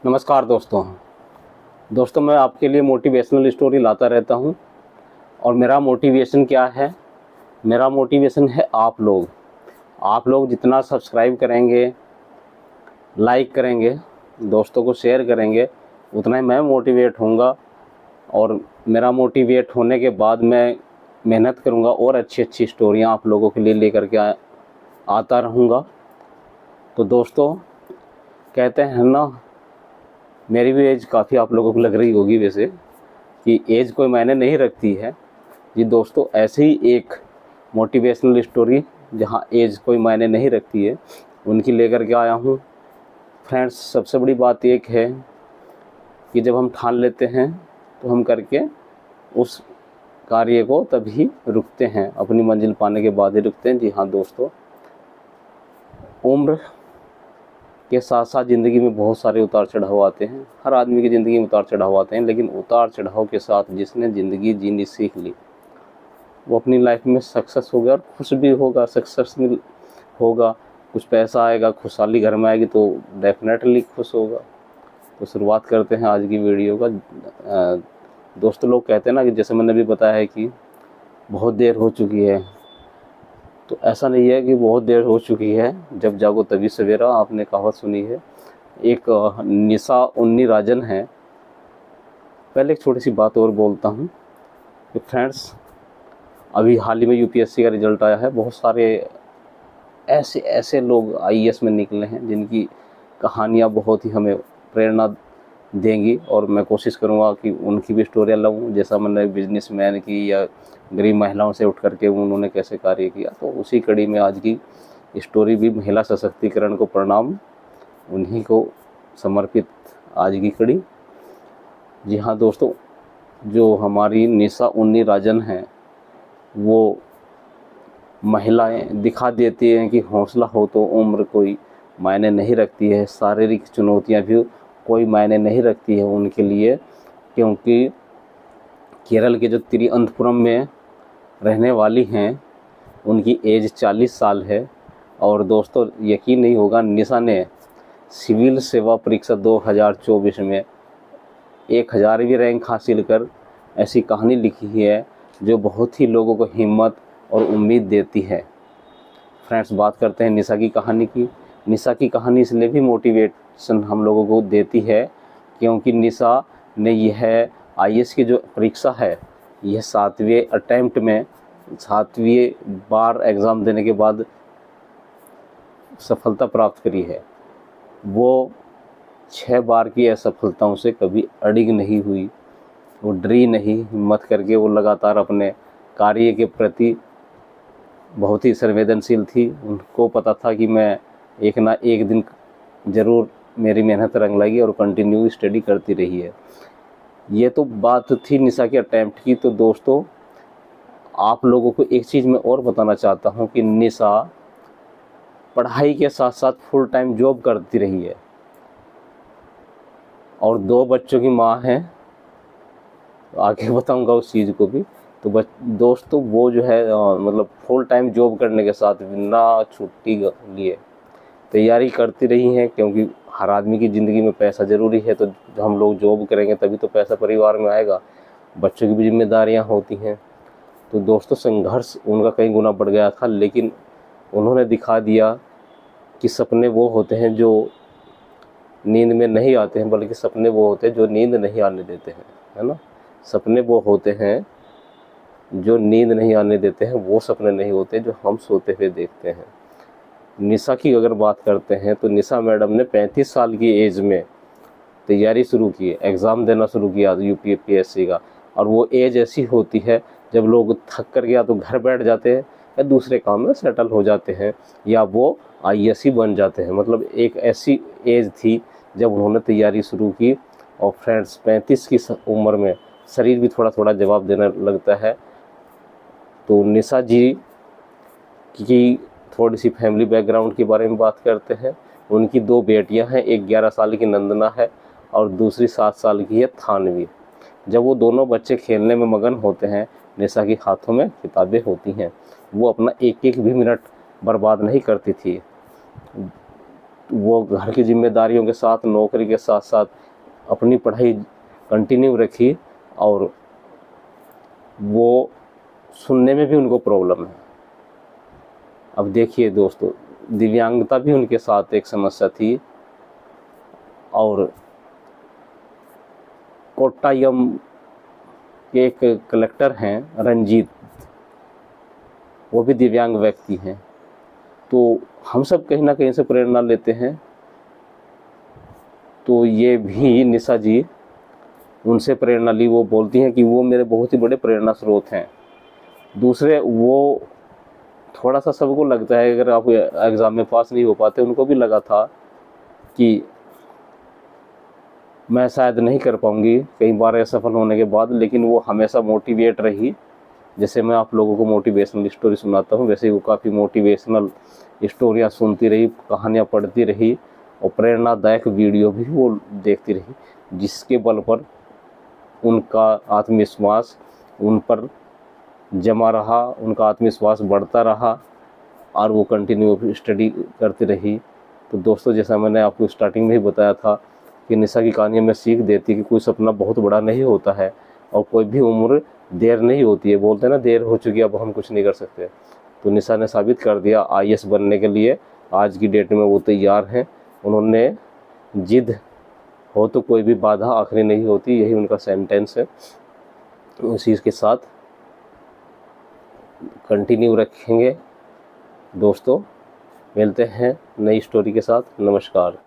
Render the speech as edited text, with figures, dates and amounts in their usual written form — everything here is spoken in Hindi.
नमस्कार दोस्तों मैं आपके लिए मोटिवेशनल स्टोरी लाता रहता हूं। और मेरा मोटिवेशन क्या है? मेरा मोटिवेशन है आप लोग जितना सब्सक्राइब करेंगे, लाइक करेंगे, दोस्तों को शेयर करेंगे, उतना ही मैं मोटिवेट होऊंगा। और मेरा मोटिवेट होने के बाद मैं मेहनत करूंगा और अच्छी स्टोरियां आप लोगों के लिए लेकर के आता रहूँगा। तो दोस्तों, कहते हैं ना, मेरी भी एज काफ़ी आप लोगों को लग रही होगी वैसे, कि एज कोई मायने नहीं रखती है। जी दोस्तों, ऐसे ही एक मोटिवेशनल स्टोरी जहां एज कोई मायने नहीं रखती है, उनकी लेकर के आया हूं। फ्रेंड्स, सबसे बड़ी बात एक है कि जब हम ठान लेते हैं तो हम करके उस कार्य को तभी रुकते हैं, अपनी मंजिल पाने के बाद ही रुकते हैं। जी हाँ दोस्तों, उम्र के साथ साथ ज़िंदगी में बहुत सारे उतार चढ़ाव आते हैं। हर आदमी की ज़िंदगी में उतार चढ़ाव आते हैं, लेकिन उतार चढ़ाव के साथ जिसने ज़िंदगी जीनी सीख ली, वो अपनी लाइफ में सक्सेस हो गया और खुश भी होगा, सक्सेसफुल होगा। कुछ पैसा आएगा, खुशहाली घर में आएगी तो डेफिनेटली खुश होगा। तो शुरुआत करते हैं आज की वीडियो का। दोस्तों, लोग कहते हैं ना कि जैसे मैंने भी बताया है कि बहुत देर हो चुकी है, तो ऐसा नहीं है कि बहुत देर हो चुकी है, जब जागो तभी सवेरा। आपने कहावत सुनी है। एक निशा उन्नी राजन है। पहले एक छोटी सी बात और बोलता हूँ कि फ्रेंड्स, अभी हाल ही में यूपीएससी का रिजल्ट आया है। बहुत सारे ऐसे लोग आईएएस में निकले हैं जिनकी कहानियाँ बहुत ही हमें प्रेरणा देंगी, और मैं कोशिश करूँगा कि उनकी भी स्टोरियाँ लाऊँ, जैसा मैंने बिजनेसमैन की या गरीब महिलाओं से उठ करके उन्होंने कैसे कार्य किया। तो उसी कड़ी में आज की स्टोरी भी महिला सशक्तिकरण को प्रणाम, उन्हीं को समर्पित आज की कड़ी। जी हाँ दोस्तों, जो हमारी निशा उन्नी राजन हैं, वो महिलाएं दिखा देती हैं कि हौसला हो तो उम्र कोई मायने नहीं रखती है, शारीरिक चुनौतियां भी कोई मायने नहीं रखती है उनके लिए। क्योंकि केरल के जो तिरुवनंतपुरम में रहने वाली हैं, उनकी एज 40 साल है। और दोस्तों, यकीन नहीं होगा, निशा ने सिविल सेवा परीक्षा 2024 में 1000वीं रैंक हासिल कर ऐसी कहानी लिखी है जो बहुत ही लोगों को हिम्मत और उम्मीद देती है। फ्रेंड्स, बात करते हैं निशा की कहानी की। निशा की कहानी इसलिए भी मोटिवेशन हम लोगों को देती है क्योंकि निशा ने यह आईएएस की जो परीक्षा है, यह 7वें अटेम्प्ट में 7वीं बार एग्ज़ाम देने के बाद सफलता प्राप्त करी है। वो 6 बार की असफलताओं से कभी अड़िग नहीं हुई, वो डरी नहीं, हिम्मत करके वो लगातार अपने कार्य के प्रति बहुत ही संवेदनशील थी। उनको पता था कि मैं एक ना एक दिन ज़रूर मेरी मेहनत रंग लाएगी, और कंटिन्यू स्टडी करती रही है। ये तो बात थी निशा के अटैम्प्ट की। तो दोस्तों, आप लोगों को एक चीज़ मैं और बताना चाहता हूँ कि निशा पढ़ाई के साथ साथ फुल टाइम जॉब करती रही है और 2 बच्चों की माँ है। आगे बताऊंगा उस चीज़ को भी। तो दोस्तों, वो जो है मतलब फुल टाइम जॉब करने के साथ बिना छुट्टी लिए तैयारी करती रही हैं, क्योंकि हर आदमी की ज़िंदगी में पैसा ज़रूरी है। तो हम लोग जॉब करेंगे तभी तो पैसा परिवार में आएगा, बच्चों की भी जिम्मेदारियां होती हैं। तो दोस्तों, संघर्ष उनका कई गुना बढ़ गया था, लेकिन उन्होंने दिखा दिया कि सपने वो होते हैं जो नींद में नहीं आते हैं, बल्कि सपने वो होते हैं जो नींद नहीं आने देते हैं, है ना। सपने वो होते हैं जो नींद नहीं आने देते हैं, वो सपने नहीं होते जो हम सोते हुए देखते हैं। निशा की अगर बात करते हैं तो निशा मैडम ने 35 साल की एज में तैयारी शुरू की, एग्ज़ाम देना शुरू किया यूपीएससी का। और वो एज ऐसी होती है जब लोग थक कर गया तो घर बैठ जाते हैं या दूसरे काम में सेटल हो जाते हैं, या वो आईएएस बन जाते हैं। मतलब एक ऐसी एज थी जब उन्होंने तैयारी शुरू की। और फ्रेंड्स, 35 की उम्र में शरीर भी थोड़ा थोड़ा जवाब देने लगता है। तो निशा जी की थोड़ी सी फैमिली बैकग्राउंड के बारे में बात करते हैं। उनकी 2 बेटियां हैं, एक 11 साल की नंदना है और दूसरी 7 साल की है थानवी। जब वो दोनों बच्चे खेलने में मगन होते हैं, निशा के हाथों में किताबें होती हैं। वो अपना एक एक भी मिनट बर्बाद नहीं करती थी। वो घर की जिम्मेदारियों के साथ, नौकरी के साथ साथ अपनी पढ़ाई कंटिन्यू रखी, और वो सुनने में भी उनको प्रॉब्लम है। अब देखिए दोस्तों, दिव्यांगता भी उनके साथ एक समस्या थी। और कोट्टायम के एक कलेक्टर हैं रंजीत, वो भी दिव्यांग व्यक्ति हैं। तो हम सब कहीं ना कहीं से प्रेरणा लेते हैं। तो ये भी निशा जी उनसे प्रेरणा ली। वो बोलती हैं कि वो मेरे बहुत ही बड़े प्रेरणा स्रोत हैं। दूसरे, वो थोड़ा सा सबको लगता है, अगर आप एग्ज़ाम में पास नहीं हो पाते, उनको भी लगा था कि मैं शायद नहीं कर पाऊंगी कई बार असफल होने के बाद, लेकिन वो हमेशा मोटिवेट रही। जैसे मैं आप लोगों को मोटिवेशनल स्टोरी सुनाता हूँ, वैसे ही वो काफ़ी मोटिवेशनल स्टोरियाँ सुनती रही, कहानियाँ पढ़ती रही, और प्रेरणादायक वीडियो भी वो देखती रही, जिसके बल पर उनका आत्मविश्वास उन पर जमा रहा, उनका आत्मविश्वास बढ़ता रहा, और वो कंटिन्यू स्टडी करती रही। तो दोस्तों, जैसा मैंने आपको स्टार्टिंग में ही बताया था कि निशा की कहानी में सीख देती कि कोई सपना बहुत बड़ा नहीं होता है, और कोई भी उम्र देर नहीं होती है। बोलते हैं ना, देर हो चुकी है, अब हम कुछ नहीं कर सकते। तो निशा ने साबित कर दिया IAS बनने के लिए। आज की डेट में वो तैयार हैं। उन्होंने जिद हो तो कोई भी बाधा आखिरी नहीं होती, यही उनका सेंटेंस है। उसी के साथ कंटिन्यू रखेंगे दोस्तों। मिलते हैं नई स्टोरी के साथ। नमस्कार।